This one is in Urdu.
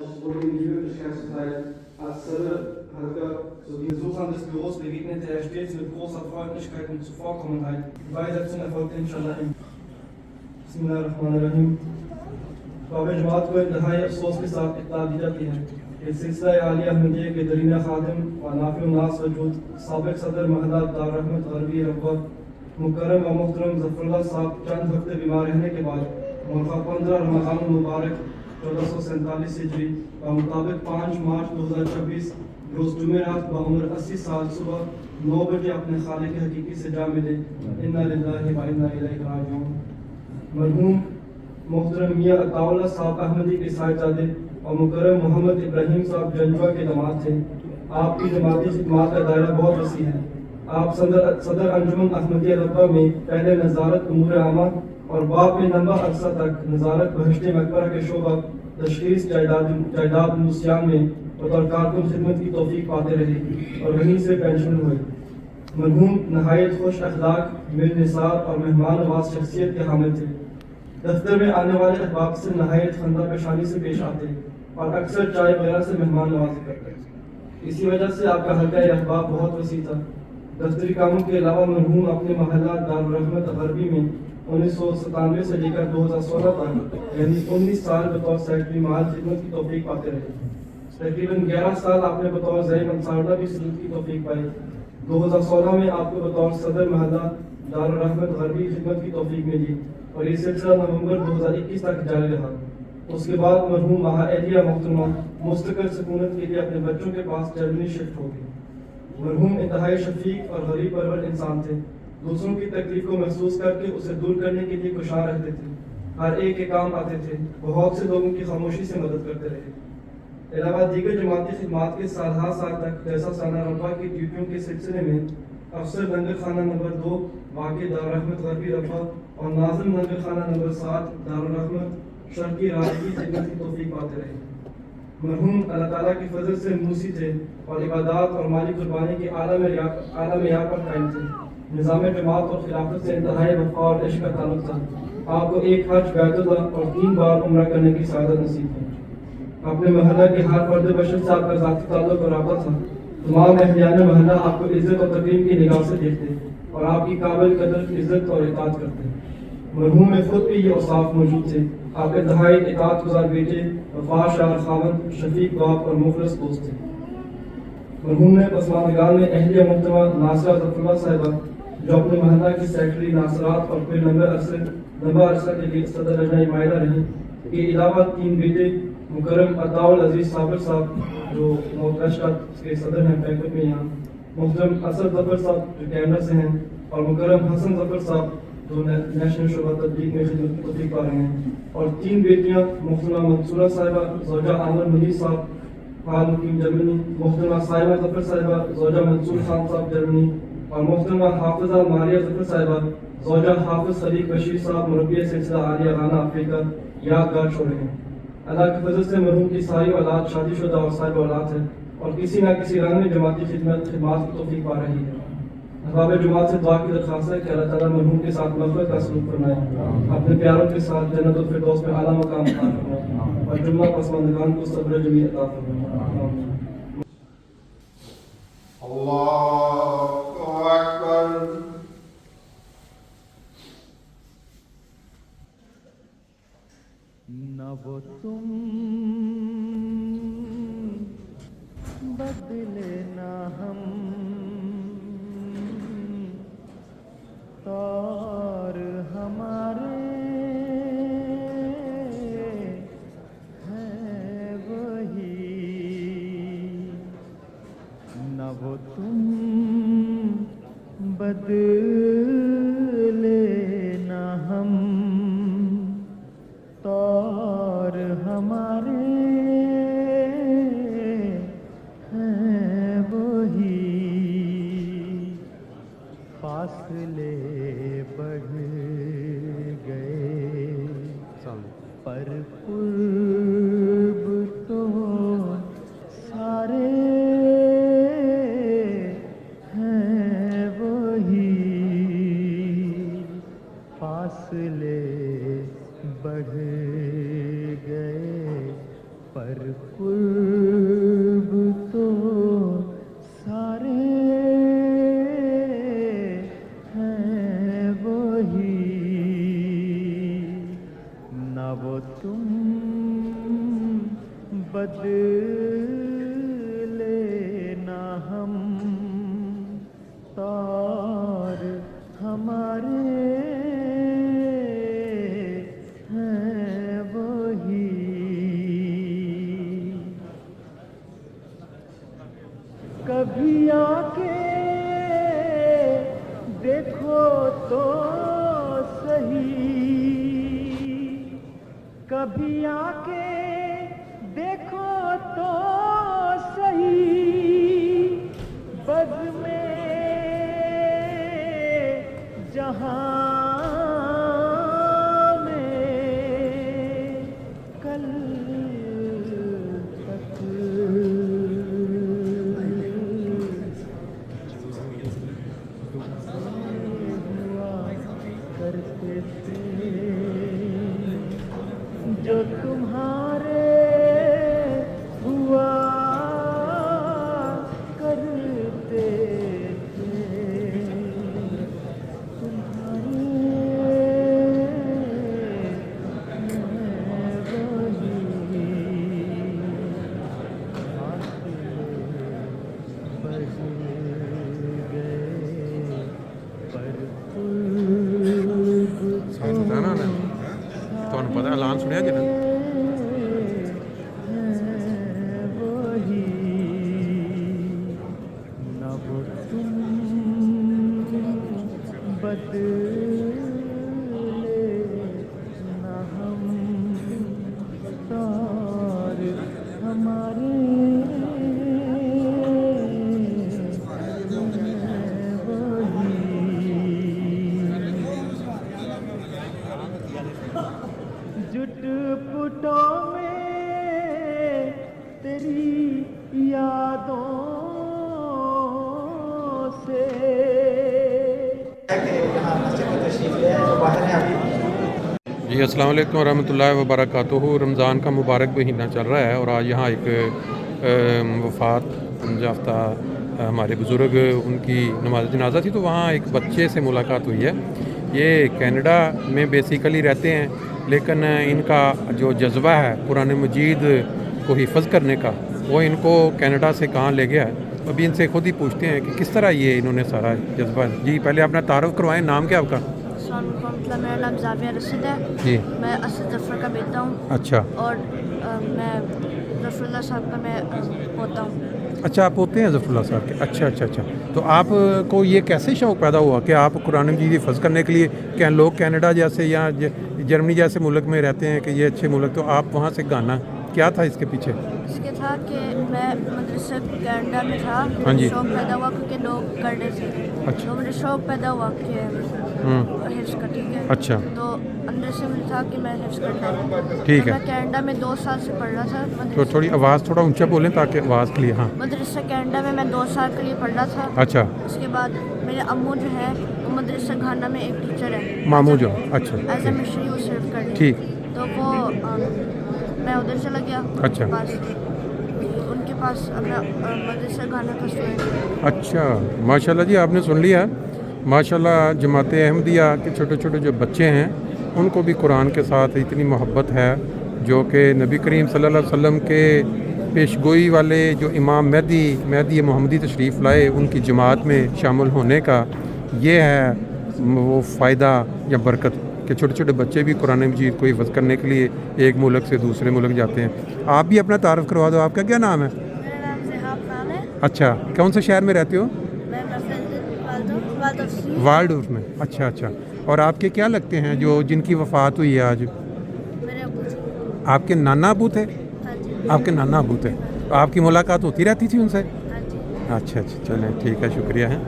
Es wurde ihm die Möglichkeit zuteil, als Halka sowie Besuchern des Büros begegnete er stets mit großer Freundlichkeit und Zuvorkommenheit. Die Beisetzung erfolgte inshallah im Bismillahirrahmanirrahim. باب جماعت کو انتہائی افسوس کے ساتھ اطلاع دی جاتی ہے کہ سلسلہ عالیہ احمدیہ کے درینہ خادم و نافع الناس وجود سابق صدر محلہ دارالرحمت غربی ربوہ مکرم و محترم ظفر اللہ صاحب چند ہفتے بیمار رہنے کے بعد ملخہ 15 رمضان المبارک 1447 ہجری مطابق 5 مارچ 2026 روز جمعرات بعمر 80 سال صبح 9 بجے اپنے خالق حقیقی سے جا ملے. انا للہ و انا الیہ راجعون. مرحوم محترم میاں عطا اللہ صاحب احمدی کے صاحبزادے اور مکرم محمد ابراہیم صاحب جنجوہ کے داماد تھے. آپ کی جماعتی خدمات کا دائرہ بہت وسیع ہے. آپ صدر انجمن احمدیہ ربوہ میں پہلے نظارت امور عامہ اور بعد میں لمبا عرصہ تک نظارت بہشت مقبرہ کے شعبہ تشخیص جائیداد نسیان میں بطور کارکن خدمت کی توفیق پاتے رہے اور وہیں سے پینشن ہوئے. مرحوم نہایت خوش اخلاق، مل نثار اور مہمان نواز شخصیت کے حامل تھے. دفتر میں آنے والے احباب سے نہایت خندہ پیشانی سے پیش آتے اور اکثر چائے وغیرہ سے مہمان نوازی کرتے. اسی وجہ سے آپ کا حلقہ احباب بہت وسیع تھا. دفتری کاموں کے علاوہ مرحوم اپنے محلہ دارالرحمت غربی میں 1997 سے لے کر 2016 تک یعنی 19 سال بطور سیکرٹری محل خدمت کی توفیق پاتے رہے. تقریباً 11 سال آپ نے بطور زعیم انصاراللہ بھی خدمت کی توفیق پائی. 2016 میں آپ کو بطور صدر محلہ دارالرحمت غربی خدمت کی توفیق ملی اور یہ سلسلہ نومبر 2021 تک جاری رہا. اس کے بعد مرحوم مہا اہلیہ محترمہ مستقل سکونت کے لیے اپنے بچوں کے پاس جرمنی شفٹ ہو گئی. مرحوم انتہائی شفیق اور غریب پرور انسان تھے. دوسروں کی تکلیف کو محسوس کر کے اسے دور کرنے کے لیے کوشاں رہتے تھے. ہر ایک کے کام آتے تھے. بہت سے لوگوں کی خاموشی سے مدد کرتے رہے. علاوہ دیگر جماعتی خدمات کے سالہ سال تک جیسا سالہ ربوہ کی ڈیوٹیوں کے سلسلے میں افسر لنگر خانہ نمبر 2 واقع دارالرحمت غربی ربوہ اور ناظم لنگر خانہ نمبر 7 دارالرحمت شرقی راج کی خدمت کی توفیق پاتے رہے. مرحوم اللہ تعالیٰ کی فضل سے موسی تھے اور عبادات اور مالی قربانی کے عالم معیار پر قائم تھے. نظام جماعت اور خلافت سے انتہائی وفا اور عشق کا تعلق تھا. آپ کو ایک حج، بیت اللہ اور 3 بار عمرہ کرنے کی سعادت نصیب تھی. اپنے محلہ کے ہر فرد بشر سے آپ کا ذاتی تعلق اور رابطہ تھا. تمام اہلیان محلہ آپ کو عزت اور تکریم کی نگاہ سے دیکھتے اور آپ کی قابل قدر عزت اور اطاعت کرتے. مرحوم میں خود بھی یہ اوصاف موجود تھے. آپ انتہائی اطاعت گزار بیٹے، وفا شار خاوند، شفیق باپ اور مخلص دوست تھے. مرحوم نے پسماندگان میں اہلیہ محترمہ ناصرہ ظفر اللہ صاحبہ جو اپنے محلہ کی سیکرٹری ناصرات اور پھر لمبا عرصہ کے لیے صدر لجنہ مائلہ رہی کے علاوہ 3 بیٹے مکرم عطا العزیز صابر صاحب جو موقع کے صدر ہیں بینکٹ میں یہاں، محترم اسد ظفر صاحب جو کینیڈا سے ہیں اور مکرم حسن ظفر صاحب جو نیشنل شعبہ تبلیغ میں خدمت کی توفیق پا رہے ہیں، اور 3 بیٹیاں محترمہ منصورہ صاحبہ زوجہ عامر منیر صاحب حال مقیم جرمنی، محترمہ صائمہ ظفر صاحبہ زوجہ منصور خان صاحب جرمنی اور محترمہ حافظہ ماریہ ظفر صاحبہ زوجہ حافظ خلیق بشیر صاحب مربی سلسلہ عالیہ غانہ افریقہ یادگار چھوڑے ہیں. اللہ کی فضل سے مرحوم کی ساری اولاد شادی شدہ اور صاحب اولاد ہے اور کسی نہ کسی رنگ میں جماعتی خدمات کی توفیق پا رہی ہے. احباب جماعت سے دعا کی درخواست ہے کہ اللہ تعالیٰ مرحوم کے ساتھ مغفرت کا سلوک فرمائے، اپنے پیاروں کے ساتھ جنت الفردوس میں اعلیٰ مقام عطا فرمائے اور جملہ پسماندگان کو صبر جمیل عطا فرمائے. اللہ اکبر. نہ وہ تم بدلے نہ ہم طور ہمارے ہیں وہی. نہ وہ تم بدلے نہ ہم طور ہمارے ہیں وہی. فاصلے بڑھ گئے پر قرب تو سارے ہیں وہی. قرب تو سارے ہیں وہی، نہ وہ تم بدلے نہ ہم، تار ہمارے ہیں وہی۔ کبھی آ کے دیکھو تو صحیح، کبھی آ کے دیکھو تو صحیح، بز میں جہاں میں کل تک ہوا کرتے تھے جو تمہارے ہوا کرتے تھے، تمہارے ہیں وہی، فاصلے بڑھ گئے پر ਤੁਹਾਨੂੰ ਪਤਾ ਐਲਾਨ ਸੁਣਿਆ ਜੀ ਨੇ وہی، نہ وہ تم بدلے نہ ہم، تار ہمارے جٹ پٹوں میں تیری یادوں سے، جی السلام علیکم ورحمۃ اللہ وبرکاتہ۔ رمضان کا مبارک مہینہ چل رہا ہے اور آج یہاں ایک وفات یافتہ ہمارے بزرگ ان کی نماز جنازہ تھی، تو وہاں ایک بچے سے ملاقات ہوئی ہے۔ یہ کینیڈا میں بیسیکلی رہتے ہیں، لیکن ان کا جو جذبہ ہے قرآن مجید کو حفظ کرنے کا، وہ ان کو کینیڈا سے کہاں لے گیا ہے۔ ابھی ان سے خود ہی پوچھتے ہیں کہ کس طرح یہ انہوں نے سارا جذبہ۔ جی پہلے اپنا تعارف کروائیں، نام کیا آپ کا؟ السلام علیکم ورحمۃ اللہ، میرا نام زاویہ رشید ہے، جی میں اسد ظفر کا بیٹا ہوں اچھا اور میں ظفر اللہ صاحب کا میں پوتا ہوں۔ اچھا، آپ ہوتے ہیں ظفر اللہ صاحب کے؟ اچھا اچھا اچھا، تو آپ کو یہ کیسے شوق پیدا ہوا کہ آپ قرآن مجید حفظ کرنے کے لیے، کہ لوگ کینیڈا جیسے یا جرمنی جیسے ملک میں رہتے ہیں کہ یہ اچھے ملک، تو آپ وہاں سے گانا کیا تھا اس کے پیچھے؟ اس کے تھا کہ میں مدرسہ کینیڈا میں تھا، ہاں جی۔ شوق پیدا ہوا کیونکہ لوگ کر رہے تھے، اچھا۔ تو مجھے شوق پیدا ہوا کہ حفظ کا، ٹھیک ہے، اچھا تو اندر سے مجھے تھا کہ میں حفظ کرنا ہے۔ ٹھیک ہے، میں کینیڈا میں 2 سال سے پڑھ رہا تھا تو تھوڑی آواز تھوڑا اونچا بولیں تاکہ آواز کے لیے۔ ہاں مدرسہ کینیڈا میں 2 سال کے لیے پڑھ رہا تھا۔ اچھا، اس کے بعد میرے امو جو ہے وہ مدرسہ گھانا میں ایک ٹیچر ہے، ماموں جو، اچھا ایز اے مشنری وہ سرو کر رہی ہے۔ ٹھیک، تو وہ میں ادھر چلا گیا اچھا۔ ان کے پاس اپنا مدرسہ گھانا کا اسٹوڈنٹ۔ اچھا ماشاء اللہ جی، آپ نے سن لیا ماشاء اللہ۔ جماعت احمدیہ کے چھوٹے چھوٹے جو بچے ہیں ان کو بھی قرآن کے ساتھ اتنی محبت ہے، جو کہ نبی کریم صلی اللہ علیہ وسلم کے پیشگوئی والے جو امام مہدی محمدی تشریف لائے، ان کی جماعت میں شامل ہونے کا یہ ہے وہ فائدہ یا برکت کہ چھوٹے چھوٹے بچے بھی قرآن مجید کو حفظ کرنے کے لیے ایک ملک سے دوسرے ملک جاتے ہیں۔ آپ بھی اپنا تعارف کروا دو، آپ کا کیا نام ہے؟ میرا نام ذہاب خان ہے، اچھا، کون سے شہر میں رہتے ہو؟ میں والڈورف میں۔ اچھا اچھا، اور آپ کے کیا لگتے ہیں جو جن کی وفات ہوئی ہے آج؟ میرے ابو جی۔ آپ کے نانا ابو تھے؟ ہاں جی، آپ کے نانا ابو تھے، آپ کی ملاقات ہوتی رہتی تھی ان سے؟ ہاں جی۔ اچھا اچھا، چلیں ٹھیک ہے، شکریہ ہے۔